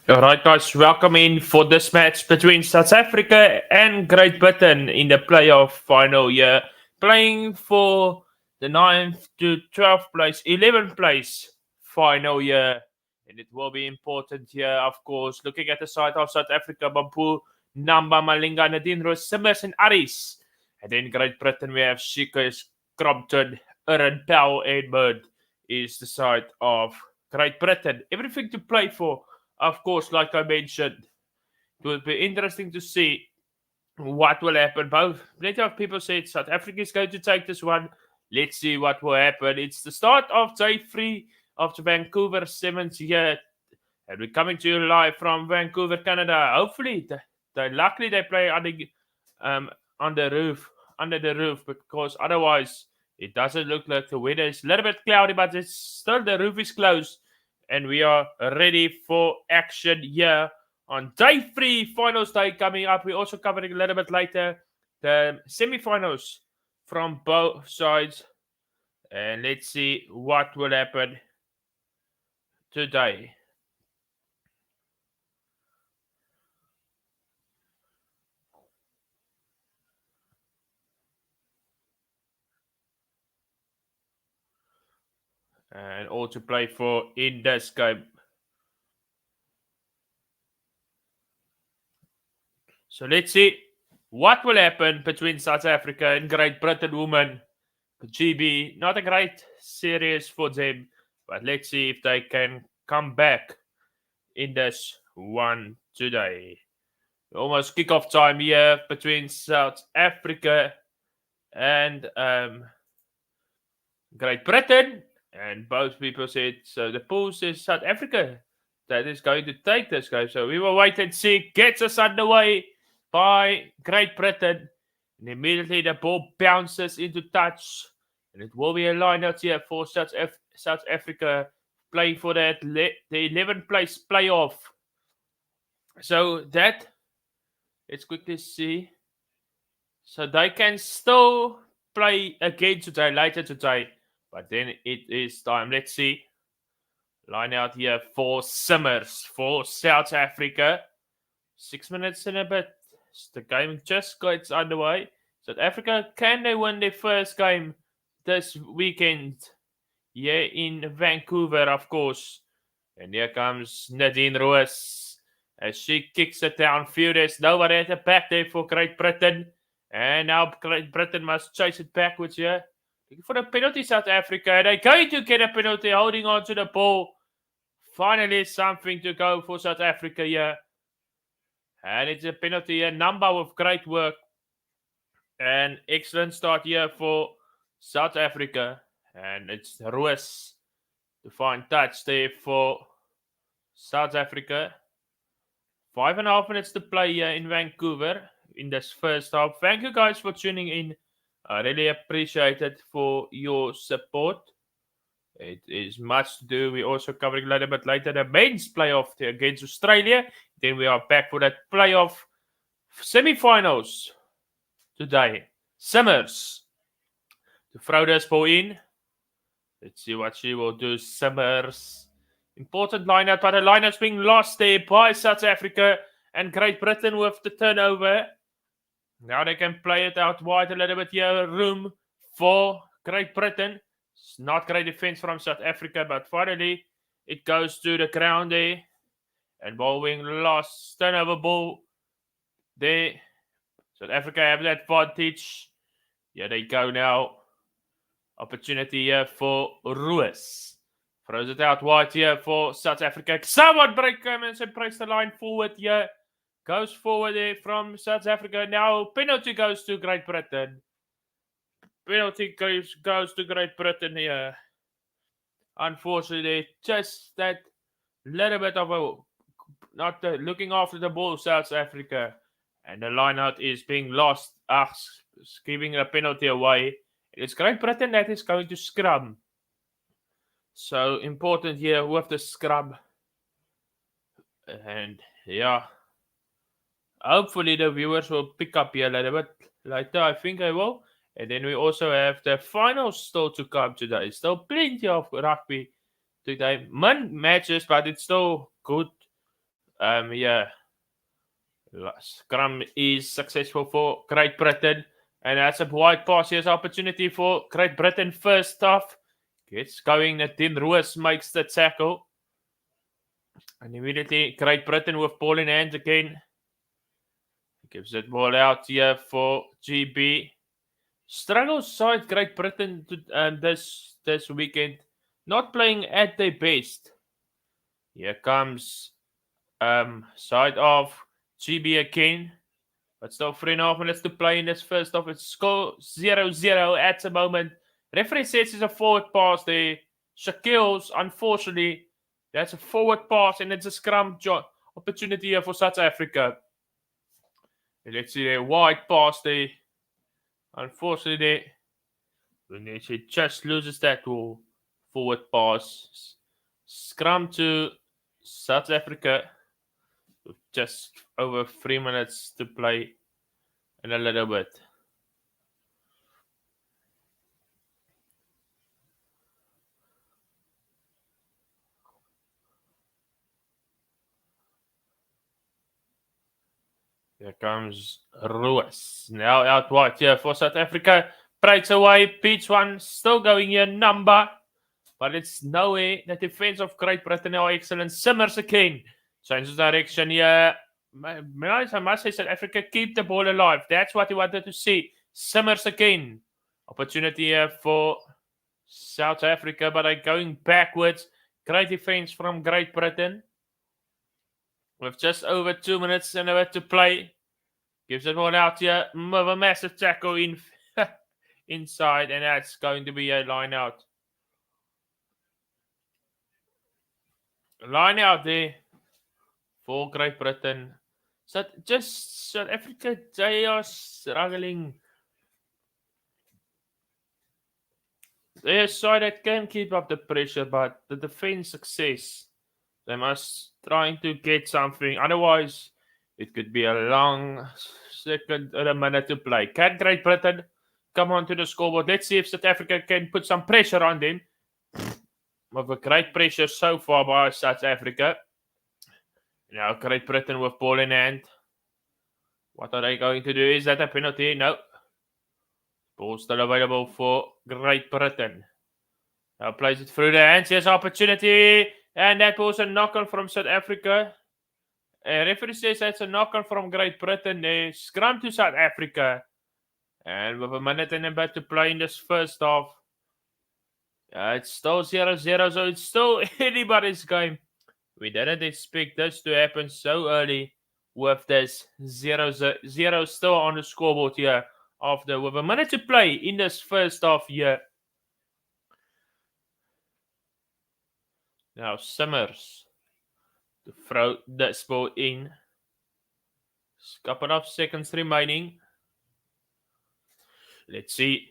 All right, guys, welcome in for this match between South Africa and Great Britain in the playoff final year, playing for the 9th to 12th place, 11th place final year. And it will be important here, of course, looking at the side of South Africa, Bampu, Namba, Malinga, Nadine Rose, Simmers, and Aris. And then Great Britain, we have Shikas, Crompton, Aaron Powell, and Bird is the side of Great Britain. Everything to play for, of course, like I mentioned. It will be interesting to see what will happen. Plenty of people said South Africa is going to take this one. Let's see what will happen. It's the start of day 3 of the Vancouver 7th year. And we're coming to you live from Vancouver, Canada. Hopefully, luckily they play on the roof, under the roof, because otherwise it doesn't look like the weather is a little bit cloudy, but it's still the roof is closed. And we are ready for action here on day 3, finals day coming up. We're also covering a little bit later the semi-finals from both sides. And let's see what will happen today. And all to play for in this game. So let's see what will happen between South Africa and Great Britain women. GB, not a great series for them, but let's see if they can come back in this one today. Almost kickoff time here between South Africa and Great Britain. And both people said, so the pool says South Africa that is going to take this game. So we will wait and see. Gets us underway by Great Britain. And immediately the ball bounces into touch. And it will be a line out here for South Africa playing for the 11th place playoff. So that, let's quickly see. So they can still play again today, later today. But then it is time. Let's see. Line out here for Simmers for South Africa. 6 minutes in a bit. The game just got underway. South Africa, can they win their first game this weekend? Yeah, in Vancouver, of course. And here comes Nadine Rose as she kicks it downfield. There's nobody at the back there for Great Britain. And now Great Britain must chase it backwards here. Looking for a penalty, South Africa. They're going to get a penalty, holding on to the ball. Finally, something to go for South Africa here. And it's a penalty, a number with great work. And excellent start here for South Africa. And it's Roos to find touch there for South Africa. 5.5 minutes to play here in Vancouver in this first half. Thank you guys for tuning in. I really appreciate it for your support. It is much to do. We're also covering a little bit later the men's playoff against Australia. Then we are back for that playoff semi-finals today. Simmers to throw this ball in. Let's see what she will do. Simmers. Important line-out, but the line-out's being lost there by South Africa and Great Britain with the turnover. Now they can play it out wide a little bit here. Room for Great Britain. It's not great defense from South Africa, but finally it goes to the ground there. And ball being lost. Turnover ball there. South Africa have the advantage. Here they go now. Opportunity here for Roos. Throws it out wide here for South Africa. Someone break comments and press the line forward here. Goes forward there from South Africa. Now penalty goes to Great Britain. Penalty goes to Great Britain here. Unfortunately, just that little bit of a not looking after the ball, South Africa. And the line-out is being lost. Giving a penalty away. It's Great Britain that is going to scrum. So important here with the scrum. And yeah. Hopefully the viewers will pick up here a little bit later. I think I will. And then we also have the finals still to come today. Still plenty of rugby today. Matches, but it's still good Yeah, scrum is successful for Great Britain. And that's a wide pass. Here's opportunity for Great Britain. First off, gets going. Nadine Roos makes the tackle. And immediately Great Britain with ball in hand again. Gives that ball out here for GB. Struggles side Great Britain this weekend. Not playing at their best. Here comes side of GB again. But still 3.5 minutes to play in this first half. It's score 0-0 at the moment. Referee says it's a forward pass there. Shaquille's, unfortunately, that's a forward pass and it's a scrum opportunity here for South Africa. And let's see a wide pass there. Unfortunately, he just loses that forward pass. Scrum to South Africa. With just over 3 minutes to play in a little bit. Here comes Roos. Now out wide here for South Africa. Breaks away. Beats one. Still going here. Number. But it's nowhere. The defense of Great Britain are excellent. Simmers again. Changes direction here. I must say South Africa keep the ball alive. That's what we wanted to see. Simmers again. Opportunity here for South Africa, but they're going backwards. Great defense from Great Britain. With just over 2 minutes and a bit to play. Gives it one out here. With a massive tackle inside, and that's going to be a line out. Line out there for Great Britain. So just South Africa, they are struggling. They're a side that can keep up the pressure, but the defense success, they must trying to get something. Otherwise, it could be a long second or a minute to play. Can Great Britain come onto the scoreboard? Let's see if South Africa can put some pressure on them. With a great pressure so far by South Africa. Now Great Britain with ball in hand. What are they going to do? Is that a penalty? No. Ball still available for Great Britain. Now plays it through the hands. Here's opportunity. And that was a knock-on from South Africa. Referee says that's a knock-on from Great Britain. They scrum to South Africa. And with a minute and a bit to play in this first half. It's still 0-0, so it's still anybody's game. We didn't expect this to happen so early with this 0-0 still on the scoreboard here. With a minute to play in this first half here. Now Simmers to throw this ball in. Just a couple of seconds remaining. Let's see.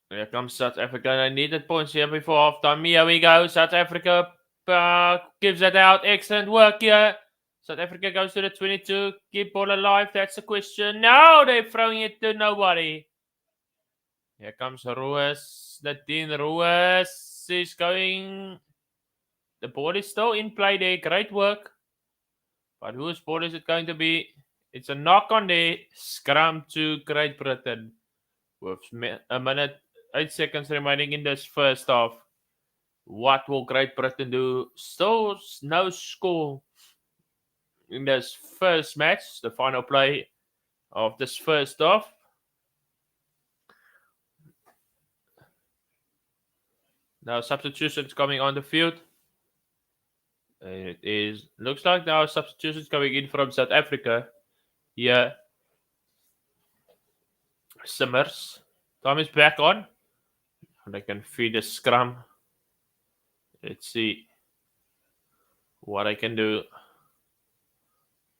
Here comes South Africa. They needed points here before halftime. Here we go. South Africa gives it out. Excellent work here. South Africa goes to the 22. Keep ball alive. That's the question. No, they're throwing it to nobody. Here comes Roos. Nadine Roos is going. The ball is still in play there. Great work. But whose ball is it going to be? It's a knock on there. Scrum to Great Britain. With a minute, 8 seconds remaining in this first half. What will Great Britain do? Still no score in this first match, the final play of this first half. Now substitutions coming on the field. It looks like now substitutions coming in from South Africa. Yeah. Simmers. Time is back on. They can feed the scrum. Let's see what I can do.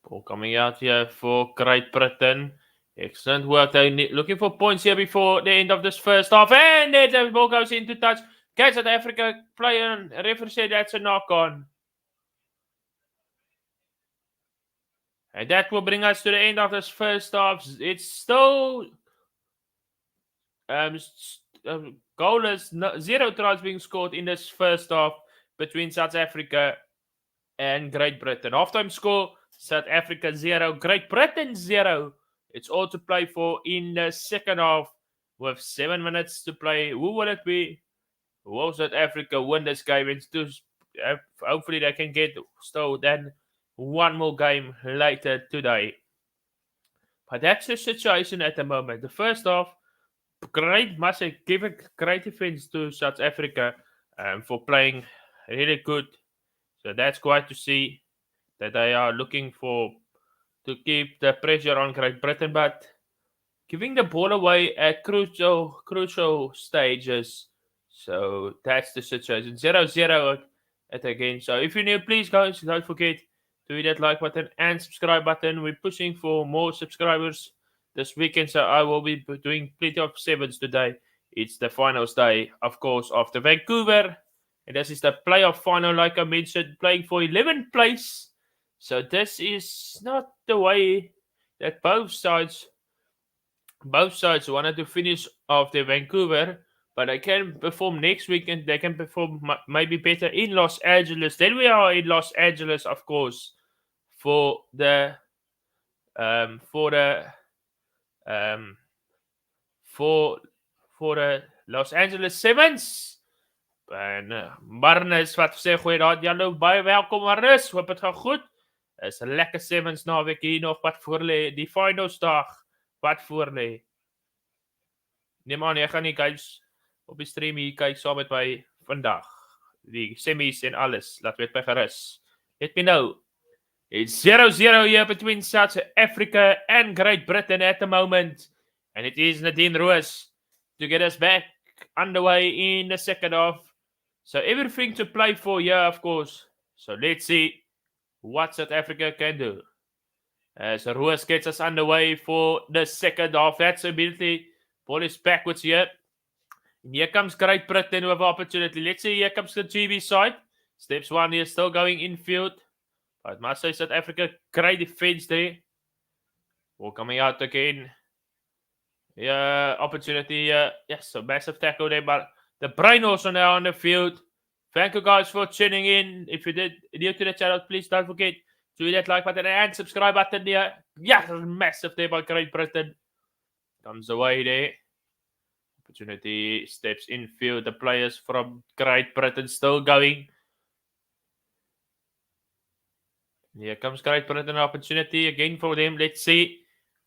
Ball coming out here for Great Britain. Excellent work. They're looking for points here before the end of this first half. And there the ball goes into touch. Can South Africa play on? Referee said that's a knock on. And that will bring us to the end of this first half. It's still goalless. 0 tries being scored in this first half between South Africa and Great Britain. Halftime score, South Africa 0, Great Britain 0. It's all to play for in the second half with 7 minutes to play. Who will it be? Will South Africa win this game? Hopefully they can get still then one more game later today. But that's the situation at the moment. The first half, must I give a great defense to South Africa for playing really good. So that's quite to see that they are looking to keep the pressure on Great Britain, but giving the ball away at crucial stages. So that's the situation. 0-0 at the game. So if you're new, please guys don't forget to hit that like button and subscribe button. We're pushing for more subscribers this weekend, so I will be doing plenty of sevens today. It's the finals day, of course, of the Vancouver. And this is the playoff final, like I mentioned, playing for 11th place. So this is not the way that both sides wanted to finish off the Vancouver, but they can perform next weekend. They can perform maybe better in Los Angeles. Then we are in Los Angeles, of course, for the for the Los Angeles Sevens. En Marnus wat sê goeie daad, hallo, baie welkom Marnus. Hoop dit gaan goed. Is 'n lekker Sevens naweek hier nog wat voor lê. Die finals dag wat voor lê. Neem aan jy gaan nie guys op die stream hier kyk saam met my vandag. Die semis en alles. Laat weet my gerus. Let me know. It's 0-0 here between South Africa and Great Britain at the moment. And it is Nadine Roos to get us back underway in the second half. So everything to play for here, of course. So let's see what South Africa can do. As Roos gets us underway for the second half. That's immediately ball is backwards here. And here comes Great Britain with opportunity. Let's see, here comes the GB side. Steps one here, still going infield. But must say South Africa, great defense there. Ball coming out again. Yeah, opportunity. Yes, a massive tackle there, but the brain also now on the field. Thank you guys for tuning in. If you did new to the channel, please don't forget to hit that like button and subscribe button there. Yeah, massive there by Great Britain. Comes away there. Opportunity steps infield. The players from Great Britain still going. Here comes Great Britain. Opportunity again for them. Let's see.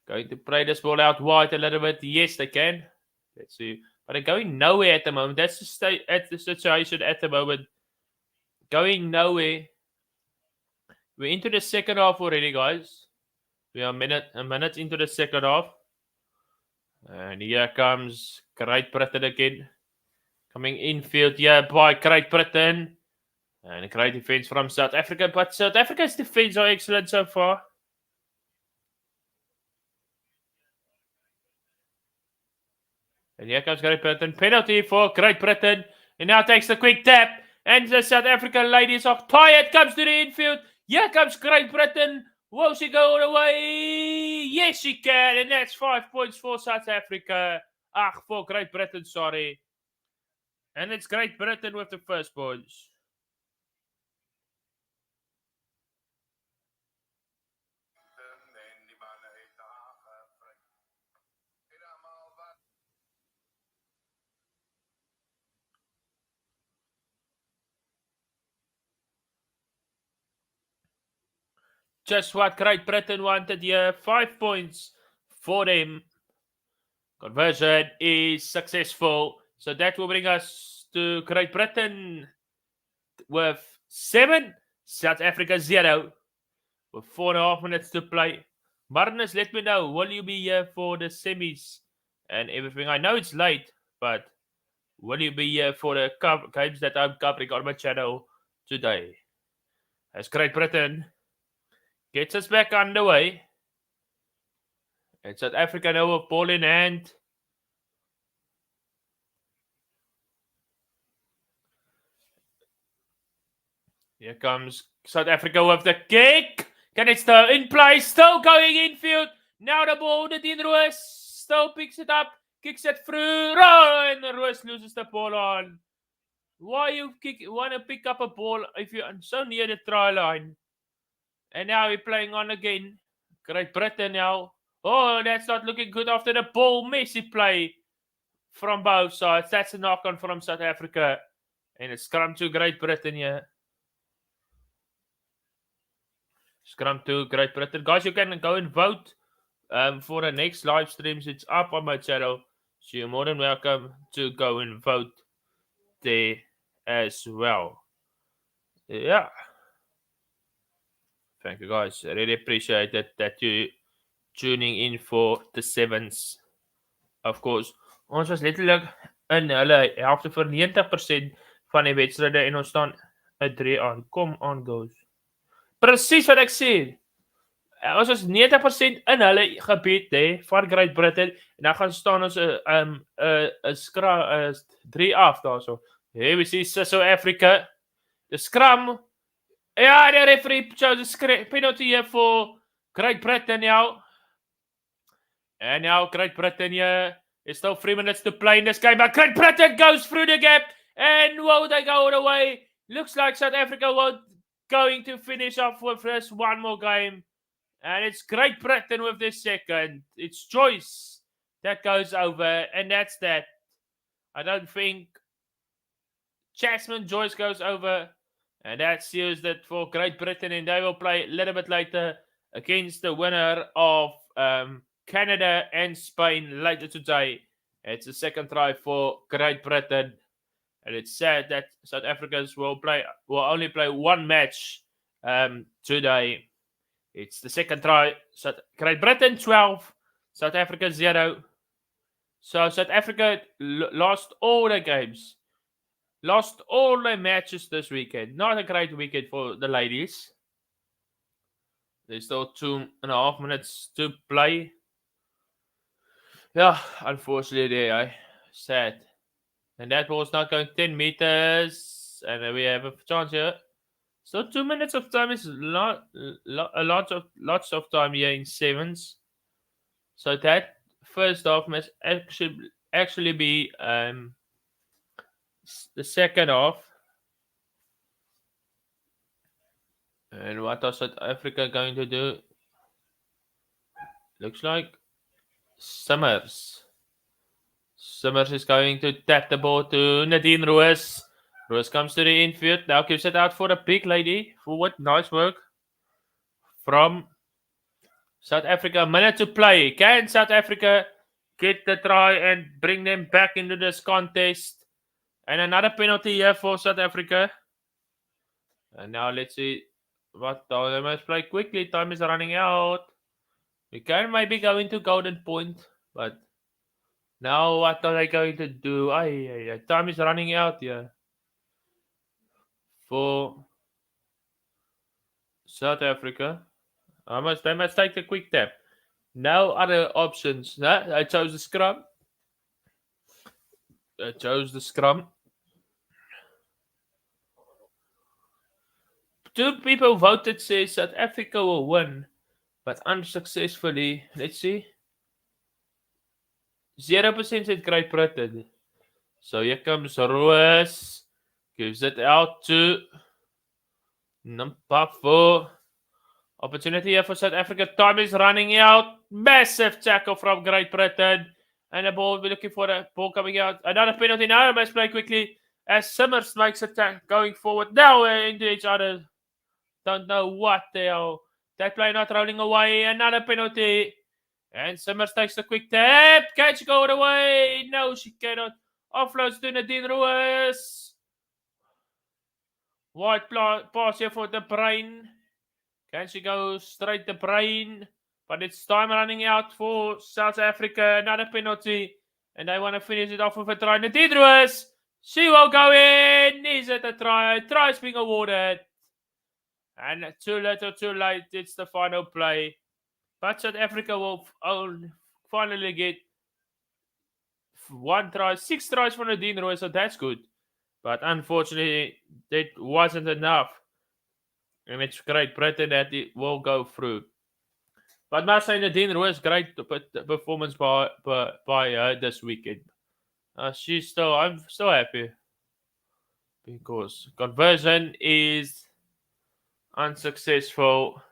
Going to play this ball out wide a little bit. Yes, they can. Let's see. But they're going nowhere at the moment. That's the situation at the moment. Going nowhere. We're into the second half already, guys. We are a minute into the second half. And here comes Great Britain again. Coming infield here by Great Britain. And a great defense from South Africa. But South Africa's defense are excellent so far. And here comes Great Britain. Penalty for Great Britain. And now takes the quick tap. And the South African ladies are tired. Comes to the infield. Here comes Great Britain. Will she go all the way? Yes, she can. And that's 5 points for South Africa. For Great Britain, sorry. And it's Great Britain with the first points. Just what Great Britain wanted here. 5 points for them. Conversion is successful. So that will bring us to Great Britain with 7. South Africa 0. With 4.5 minutes to play. Marnus, let me know. Will you be here for the semis and everything? I know it's late, but will you be here for the games that I'm covering on my channel today? As Great Britain gets us back underway. And South Africa now with ball in hand. Here comes South Africa with the kick. Can it still in play? Still going infield. Now the ball, the Dean Roos still picks it up. Kicks it through. And the Roos loses the ball on. Why you want to pick up a ball if you're so near the try line? And now we're playing on again. Great Britain now. Oh, that's not looking good after the ball. Messy play from both sides. That's a knock on from South Africa. And it's scrum to Great Britain here. Scrum to Great Britain. Guys, you can go and vote for the next live streams. It's up on my channel. So you're more than welcome to go and vote there as well. Yeah. Thank you guys. I really appreciate it that you tuning in for the sevens. Of course, ons was letterlik in hulle helfte vir 90% van die wedstryde en ons staan 'n 3 aan. Kom aan, goes. Presies wat ek sê. Ons was 90% in hulle gebied hè van Great Britain en dan gaan staan ons 'n 3 af daarso. Here we see South Africa. The scrum. Ja, the referee chose a penalty here for Great Britain now. And now Great Britain here. It's still 3 minutes to play in this game, but Great Britain goes through the gap and whoa, they go all the way. Looks like South Africa were going to finish off with this one more game. And it's Great Britain with this second. It's Joyce that goes over, and that's that. I don't think Jasmine Joyce goes over, and that seals that for Great Britain, and they will play a little bit later against the winner of Canada and Spain later today. It's the second try for Great Britain, and it's sad that South Africans will only play one match today. It's the second try. Great Britain 12, South Africa 0. So South Africa lost all their games, lost all their matches this weekend. Not a great weekend for the ladies. There's still 2.5 minutes to play. Yeah, unfortunately, sad. And that ball's not going 10 meters. And we have a chance here. So 2 minutes of time is lots of time here in sevens. So that first half must actually be the second half. And what are South Africa going to do? Looks like Summers. Summers is going to tap the ball to Nadine Roos. Roos comes to the infield. Now gives it out for the big lady. Forward. Nice work from South Africa. A minute to play. Can South Africa get the try and bring them back into this contest? And another penalty here for South Africa. And now let's see what they must play quickly. Time is running out. We can maybe go into golden point, but now what are they going to do? Time is running out here for South Africa. They must take a quick tap. No other options. No, I chose the scrum. Two people voted say South Africa will win, but unsuccessfully. Let's see. 0% said Great Britain. So here comes Roos. Gives it out to number 4. Opportunity here for South Africa. Time is running out. Massive tackle from Great Britain. And the ball, we're looking for the ball coming out. Another penalty now. Must play quickly as Summers makes a tackle going forward. Now into each other. Don't know what they are. That play not rolling away. Another penalty. And Summers takes the quick tap. Can she go away? No, she cannot. Offloads to Nadine Roos. Wide pass here for the brain. Can she go straight to brain? But it's time running out for South Africa. Another penalty. And they want to finish it off with a try. Nadine Roos. She will go in. Is it a try? Try is being awarded. And too little, too late. It's the final play. But South Africa will finally get 1 try. 6 tries for Nadine Roos, so that's good. But unfortunately, that wasn't enough. And it's Great Britain that it will go through. But must say Nadine Roos, great performance by her this weekend. I'm still happy. because conversion is unsuccessful.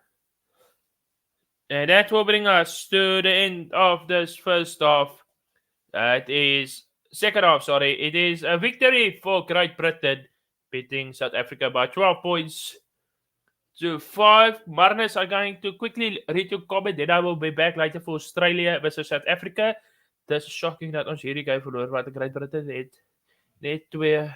And that will bring us to the end of this first half. It is second half, sorry. It is a victory for Great Britain, beating South Africa by 12 points to 5. Marnus are going to quickly read your comment, then I will be back later for Australia versus South Africa. Dis shocking dat ons hierdie game verloor wat Great Britain het net 2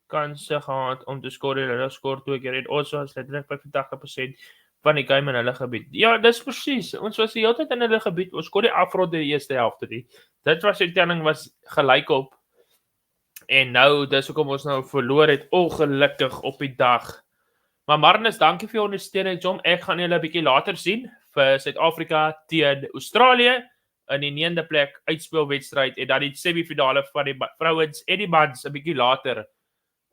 kanse gehad om te skoor en hulle skoor 2 keer en ons was letterlik 85% van die game in hulle gebied. Ja, dis presies. Ons was die hele tyd in hulle gebied. Ons skoor die afrond die eerste helfte nie. Dit was die telling was gelyk op. En nou dis hoekom ons nou verloor het ongelukkig op die dag. Maar Marnus, dankie vir jou ondersteuning, John. Ek gaan julle 'n bietjie later sien vir Suid-Afrika teen Australië in die 9de plek uitspelwedstryd en dan die semifinale van die vrouens en die mans 'n bietjie later.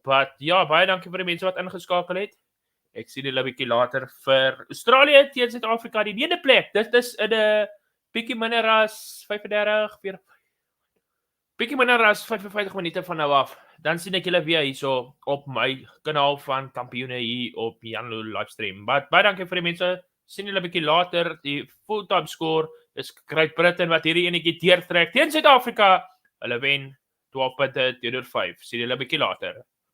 But ja, baie dankie vir die mense wat ingeskakel het. Ek sien julle 'n bietjie later vir Australië teen Suid-Afrika die 9de plek. Dit is in 'n bietjie minder as 35, 40 bietjie minder as 55 minute van nou af. Dan sien ek julle weer hierso op my kanaal van Kampioene hier op Janlo livestream. Maar baie dankie vir die mense. Sien julle 'n bietjie later. Die fulltime score is Great Britain wat hierdie enetjie deurtrek teen Suid-Afrika. Hulle wen 12 punte teenoor 5. Sien julle 'n bietjie later.